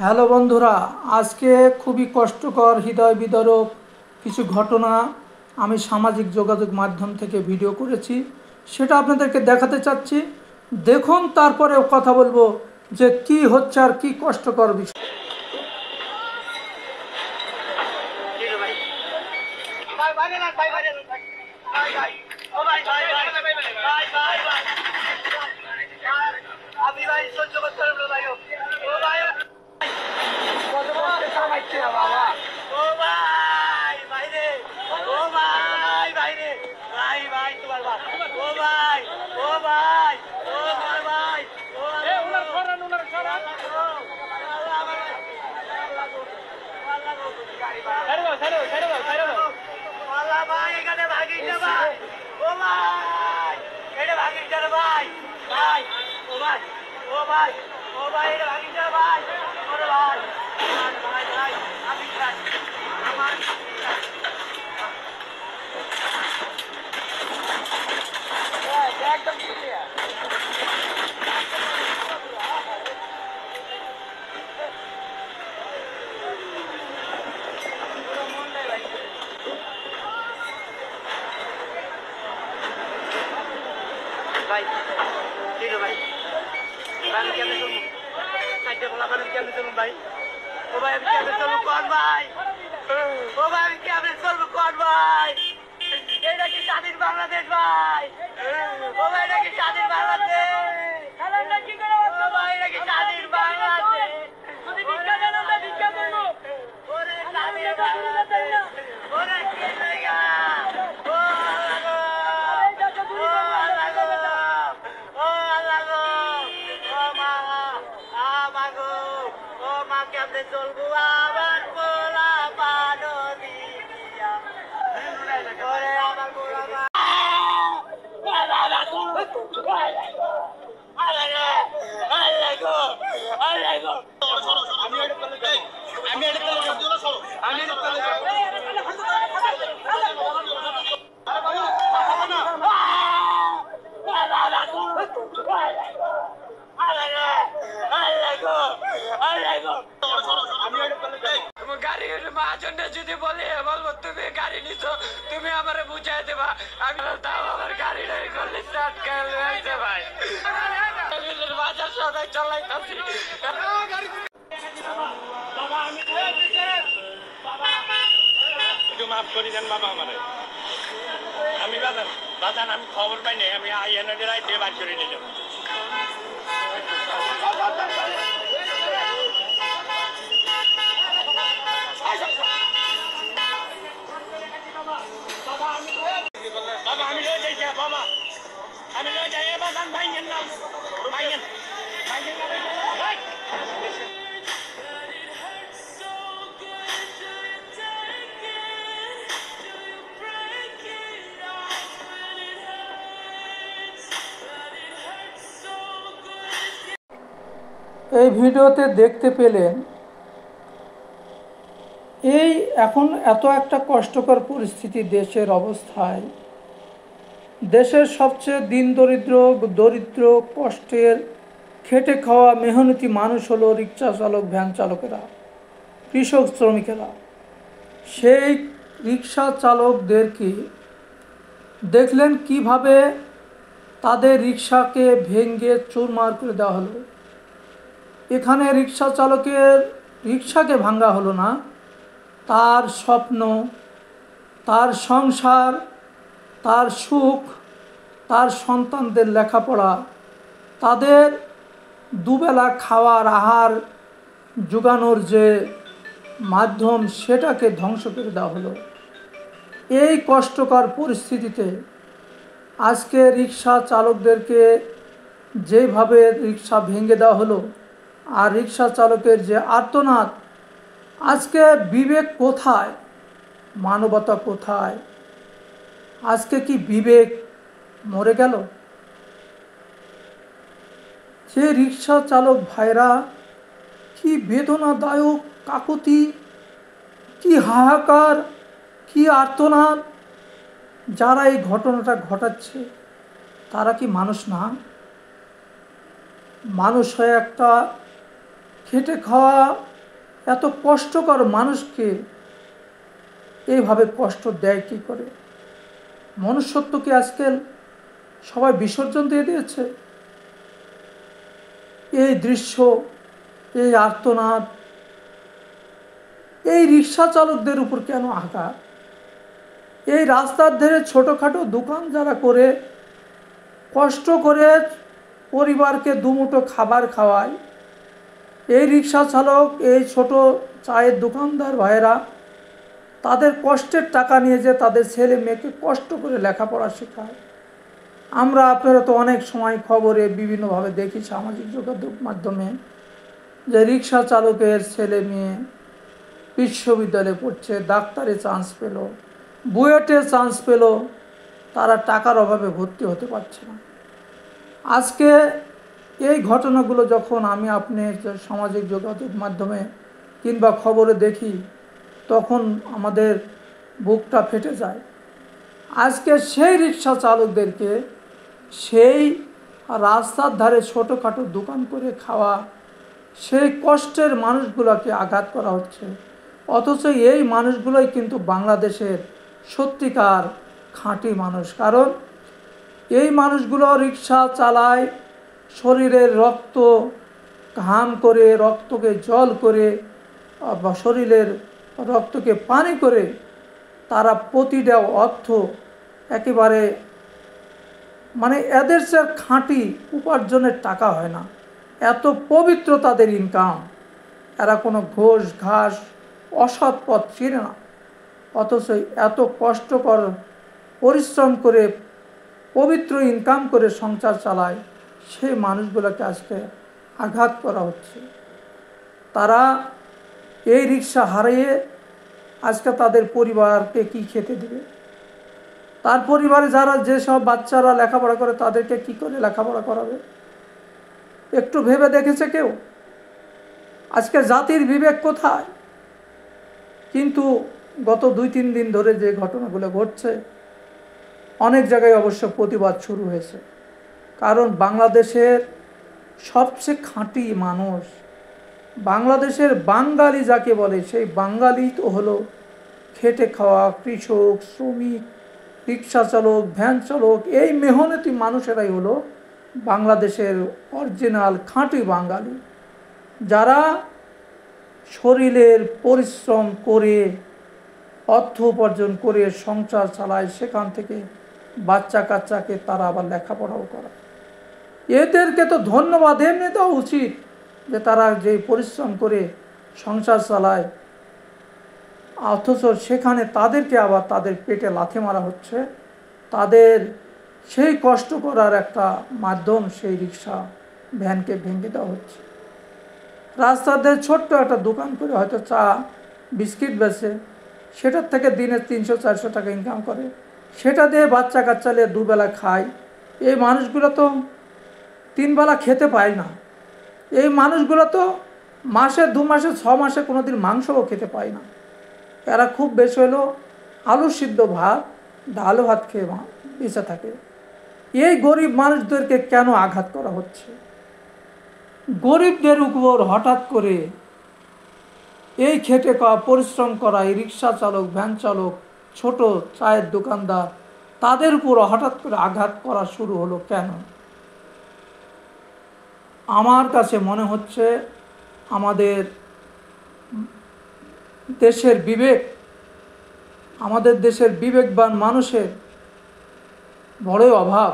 Hello বন্ধুরা, আজকে খুবই কষ্টকর হৃদয় বিদারক কিছু ঘটনা আমি সামাজিক যোগাযোগ মাধ্যম থেকে ভিডিও করেছি, সেটা আপনাদেরকে দেখাতে চাচ্ছি। দেখুন, তারপরে কথা বলবো যে কি হচ্ছে আর কি কষ্টকর বিষয়। ভাই ঠিক ভাই আমি কেমনে চলবো চারটে বলা আমি কেমনে চলবো ভাই ও ভাই আমি কেমনে চলবো কোন ভাই ও ভাই আমি কেমনে চলবো কোন ভাই এটা কি স্বাধীন বাংলাদেশ ভাই ও ভাই এটা কি স্বাধীন বাংলাদেশ ও ভাই এটা কি স্বাধীন বাংলাদেশ যদি ভিক্ষা দেন আমরা ভিক্ষা করবো ওরে স্বাধীন বাংলাদেশ ওরে কি জায়গা চলবো আবার পোলা পানো দিয়া ওরে আমার পোলা যদি বলি বলবো তুমি গাড়ি নিছো তুমি আমারে বুঝাই দেবা আমি তাও আমার গাড়ি নাই করলে ভাই বাজার সদাই চালাইতাছি মাফ করে দেন বাবা আমারে আমি বাজান আমি খবর পাই নাই আমি আইএনএ রাইতে বার করে নিলাম এই ভিডিওতে দেখতে পেলেন এই এখন এত একটা কষ্টকর পরিস্থিতি দেশের অবস্থায়, দেশের সবচেয়ে দরিদ্র কষ্টের খেটে খাওয়া মেহনতি মানুষ হলো রিক্সা চালক, ভ্যান চালকেরা, কৃষক শ্রমিকেরা। সেই রিক্সা চালকদেরকে দেখলেন কিভাবে তাদের রিক্সাকে ভেঙে চুরমার করে দেওয়া হলো। এখানে রিক্সা চালকের রিক্সাকে ভাঙা হলো না, তার স্বপ্ন, তার সংসার, তার সুখ, তার সন্তানদের লেখাপড়া, তাদের দুবেলা খাওয়ার আহার জোগানোর যে মাধ্যম সেটাকে ধ্বংস করে দেওয়া হলো। এই কষ্টকর পরিস্থিতিতে আজকে রিক্সা চালকদেরকে যেভাবে রিক্সা ভেঙে দেওয়া হলো আর রিক্সা চালকের যে আর্তনাদ, আজকে বিবেক কোথায়, মানবতা কোথায়? আজকে কি বিবেক মরে গেল? যে রিক্সা চালক ভাইরা কি বেদনাদায়ক কাকুতি, কি হাহাকার, কি আর্তনাদ! যারা এই ঘটনাটা ঘটাচ্ছে তারা কি মানুষ না? মানুষ হয়ে একটা খেটে খাওয়া এত কষ্টকর মানুষকে এইভাবে কষ্ট দেয় কী করে? মনুষ্যত্বকে আজকাল সবাই বিসর্জন দিয়ে দিয়েছে। এই দৃশ্য, এই আর্তনাদ, এই রিক্সা চালকদের উপর কেন আঘাত? এই রাস্তার ধারে ছোটোখাটো দোকান যারা করে কষ্ট করে পরিবারকে দুমুঠো খাবার খাওয়ায়, এই রিক্সা চালক, এই ছোট চায়ের দোকানদার ভাইয়েরা তাদের কষ্টের টাকা নিয়ে যে তাদের ছেলে মেয়েকে কষ্ট করে লেখাপড়া শেখায়। আমরা আপনারা তো অনেক সময় খবরে বিভিন্নভাবে দেখি, সামাজিক যোগাযোগ মাধ্যমে, যে রিক্সা চালকের ছেলে মেয়ে বিশ্ববিদ্যালয়ে পড়ছে, ডাক্তারে চান্স পেল, বুয়েটে চান্স পেল, তারা টাকার অভাবে ভর্তি হতে পারছে না। আজকে এই ঘটনাগুলো যখন আমি আপনি সামাজিক যোগাযোগ মাধ্যমে কিংবা খবরে দেখি, তখন আমাদের বুকটা ফেটে যায়। আজকে সেই রিক্সা চালকদেরকে, সেই রাস্তার ধারে ছোটোখাটো দোকান করে খাওয়া সেই কষ্টের মানুষগুলোকে আঘাত করা হচ্ছে। অথচ এই মানুষগুলোই কিন্তু বাংলাদেশের সত্যিকার খাঁটি মানুষ। কারণ এই মানুষগুলো রিক্সা চালায়, শরীরের রক্ত ঘাম করে, রক্তকে জল করে বা শরীরের রক্তকে পানি করে তারা প্রতিটা অর্থ একেবারে মানে এদের সে খাঁটি উপার্জনের টাকা হয় না, এত পবিত্র তাদের ইনকাম। এরা কোনো ঘোষ ঘাস অসৎ পথ চিনে না। অথচ এত কষ্টকর পরিশ্রম করে পবিত্র ইনকাম করে সংসার চালায়, সেই মানুষগুলোকে আজকে আঘাত করা হচ্ছে। তারা এই রিক্সা হারিয়ে আজকে তাদের পরিবারকে কি খেতে দেবে? তার পরিবারে যারা যেসব বাচ্চারা লেখাপড়া করে তাদেরকে কি করে লেখাপড়া করাবে? একটু ভেবে দেখেছে কেউ? আজকে জাতির বিবেক কোথায়? কিন্তু গত 2-3 দিন ধরে যে ঘটনাগুলো ঘটছে, অনেক জায়গায় অবশ্য প্রতিবাদ শুরু হয়েছে। কারণ বাংলাদেশের সবচেয়ে খাঁটি মানুষ, বাংলাদেশের বাঙালি যাকে বলে, সেই বাঙালি তো হলো খেটে খাওয়া কৃষক, শ্রমিক, রিক্সা চালক, ভ্যান চালক, এই মেহনতি মানুষেরাই হলো বাংলাদেশের অরিজিনাল খাঁটি বাঙালি, যারা শরীরের পরিশ্রম করে অর্থ উপার্জন করে সংসার চালায়, সেখান থেকে বাচ্চা কাচ্চাকে তারা আবার লেখাপড়াও করায়। এদেরকে তো ধন্যবাদ এমনি দেওয়া উচিত যে তারা যে পরিশ্রম করে সংসার চালায়, অথচ সেখানে তাদেরকে আবার তাদের পেটে লাথি মারা হচ্ছে। তাদের সেই কষ্ট করার একটা মাধ্যম সেই রিক্সা ভ্যানকে ভেঙে দেওয়া হচ্ছে। রাস্তাদের ছোট্ট একটা দোকান করে হয়তো চা বিস্কিট বেচে, সেটার থেকে দিনে 300-400 টাকা ইনকাম করে, সেটা দিয়ে বাচ্চা কাচ্চা নিয়ে দুবেলা খায়। এই মানুষগুলো তো 3 বেলা খেতে পায় না। এই মানুষগুলো তো মাসে 2 মাসে 6 মাসে কোনো দিন মাংসও খেতে পায় না। এরা খুব বেশি হলো আলু সিদ্ধ ভাত, ডাল ভাত খেয়ে বেঁচে থাকে। এই গরিব মানুষদেরকে কেন আঘাত করা হচ্ছে? গরিবদের উপর হঠাৎ করে এই খেটে খাওয়া পরিশ্রম করা এই রিক্সা চালক, ভ্যান চালক, ছোট চায়ের দোকানদার, তাদের উপর হঠাৎ করে আঘাত করা শুরু হলো কেন? আমার কাছে মনে হচ্ছে আমাদের দেশের বিবেক, আমাদের দেশের বিবেকবান মানুষের বড়ই অভাব।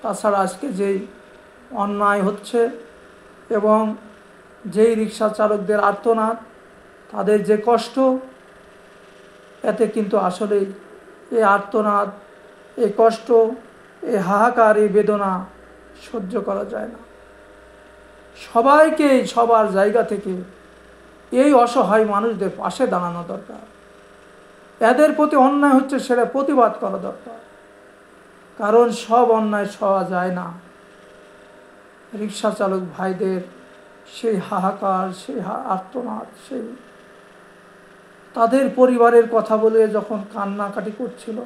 তাছাড়া আজকে যেই অন্যায় হচ্ছে এবং যেই রিক্সা চালকদের আর্তনাদ, তাদের যে কষ্ট, এতে কিন্তু আসলেই এই আর্তনাদ, এই কষ্ট, এই হাহাকার, এই বেদনা সহ্য করা যায় না। সবাইকেই সবার জায়গা থেকে এই অসহায় মানুষদের পাশে দাঁড়ানো দরকার। এদের প্রতি অন্যায় হচ্ছে সেটা প্রতিবাদ করা দরকার। কারণ সব অন্যায় সওয়া যায় না। রিক্সা চালক ভাইদের সেই হাহাকার, সেই আর্তনাদ, সেই তাদের পরিবারের কথা বলে যখন কান্নাকাটি করছিল,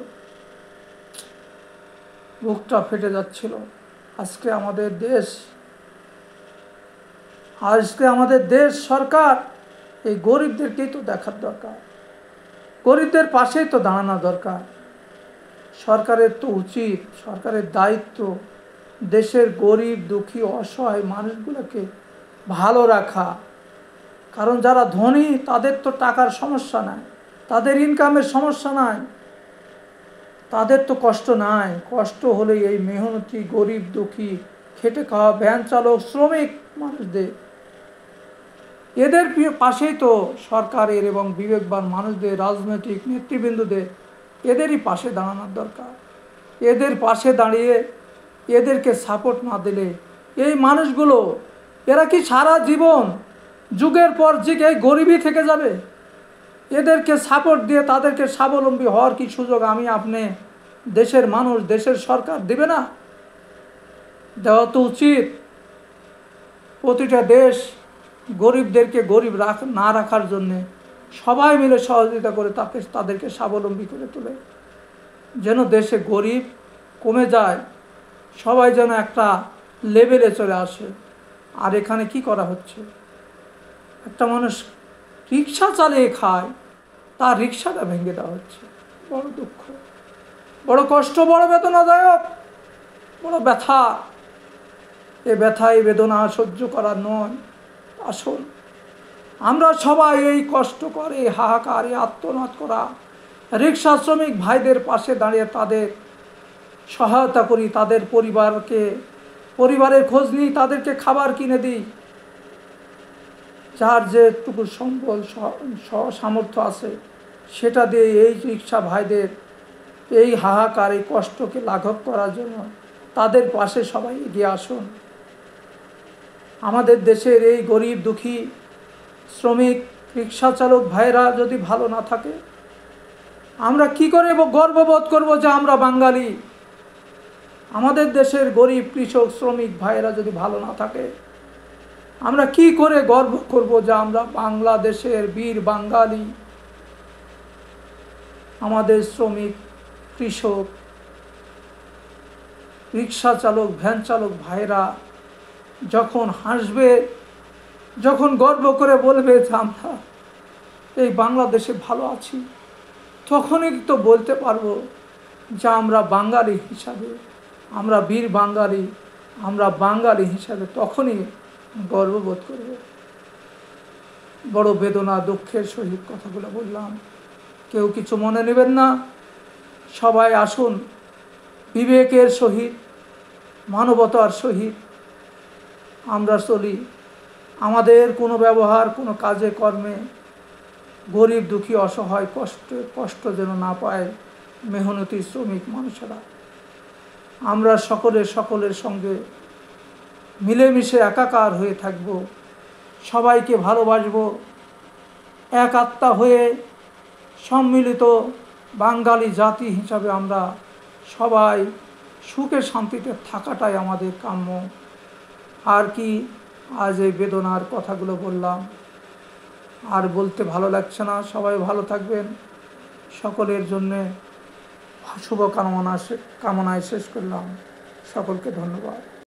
বুকটা ফেটে যাচ্ছিল। আজকে আমাদের দেশ আজকে আমাদের দেশ সরকার এই গরিবদেরকেই তো দেখার দরকার, গরিবদের পাশেই তো দাঁড়ানো দরকার। সরকারের তো উচিত, সরকারের দায়িত্ব দেশের গরিব দুঃখী অসহায় মানুষগুলোকে ভালো রাখা। কারণ যারা ধনী তাদের তো টাকার সমস্যা নাই, তাদের ইনকামের সমস্যা নাই, তাদের তো কষ্ট নাই। কষ্ট হলে এই মেহনতি গরিব দুঃখী খেটে খাওয়া ভ্যান চালক শ্রমিক মানুষদের, এদের পাশেই তো সরকারের এবং বিবেকবান মানুষদের, রাজনৈতিক নেতৃবৃন্দদের এদেরই পাশে দাঁড়ানোর দরকার। এদের পাশে দাঁড়িয়ে এদেরকে সাপোর্ট না দিলে এই মানুষগুলো, এরা কি সারা জীবন যুগের পর যুগ এই গরিবই থেকে যাবে? এদেরকে সাপোর্ট দিয়ে তাদেরকে স্বাবলম্বী হওয়ার কি সুযোগ আমি আপনি, দেশের মানুষ, দেশের সরকার দেবে না? দেওয়া তো উচিত। প্রতিটা দেশ গরিবদেরকে গরিব না রাখার জন্যে সবাই মিলে সহযোগিতা করে তাদেরকে স্বাবলম্বী করে তোলে, যেন দেশে গরিব কমে যায়, সবাই যেন একটা লেভেলে চলে আসে। আর এখানে কি করা হচ্ছে? একটা মানুষ রিক্সা চালিয়ে খায়, তার রিক্সাটা ভেঙে দেওয়া হচ্ছে। বড় দুঃখ, বড় কষ্ট, বড় বেদনাদায়ক, বড় ব্যথা। এ ব্যথা, এই বেদনা সহ্য করার নয়। আসুন আমরা সবাই এই কষ্টকর, এই হাহাকার, এই আত্মনাদ করা রিক্সা শ্রমিক ভাইদের পাশে দাঁড়িয়ে তাদের সহায়তা করি, তাদের পরিবারের খোঁজ নিই, তাদেরকে খাবার কিনে দিই। যার যেটুকু সম্বল সামর্থ্য আছে সেটা দিয়ে এই রিক্সা ভাইদের এই হাহাকার, এই কষ্টকে লাঘব করার জন্য তাদের পাশে সবাই এগিয়ে আসুন। আমাদের দেশের এই গরিব দুঃখী শ্রমিক রিক্সা চালক ভাইরা যদি ভালো না থাকে, আমরা কি করে গর্ববোধ করব যে আমরা বাঙালি? আমাদের দেশের গরিব কৃষক শ্রমিক ভাইরা যদি ভালো না থাকে, আমরা কি করে গর্ব করব যে আমরা বাংলাদেশের বীর বাঙালি? আমাদের শ্রমিক, কৃষক, রিক্সা চালক, ভ্যান চালক ভাইরা যখন হাসবে, যখন গর্ব করে বলবে যে আমরা এই বাংলাদেশে ভালো আছি, তখনই তো বলতে পারবো যে আমরা বাঙালি হিসাবে, আমরা বীর বাঙালি, আমরা বাঙালি হিসাবে তখনই গর্ববোধ করব। বড় বেদনা দুঃখের সহিত কথাগুলো বললাম, কেউ কিছু মনে নেবেন না। সবাই আসুন বিবেকের সহিত, মানবতার সহিত আমরা চলি। আমাদের কোনো ব্যবহার, কোনো কাজে কর্মে গরিব দুঃখী অসহায় কষ্ট যেন না পায় মেহনতি শ্রমিক মানুষেরা। আমরা সকলের সঙ্গে মিলেমিশে একাকার হয়ে থাকব, সবাইকে ভালোবাসব, এক আত্মা হয়ে সম্মিলিত বাঙালি জাতি হিসাবে আমরা সবাই সুখে শান্তিতে থাকাটাই আমাদের কাম্য। আর কি আজ এই বেদনার কথাগুলো বললাম, আর বলতে ভালো লাগছে না। সবাই ভালো থাকবেন। সকলের জন্যে শুভকামনায় শেষ করলাম। সকলকে ধন্যবাদ।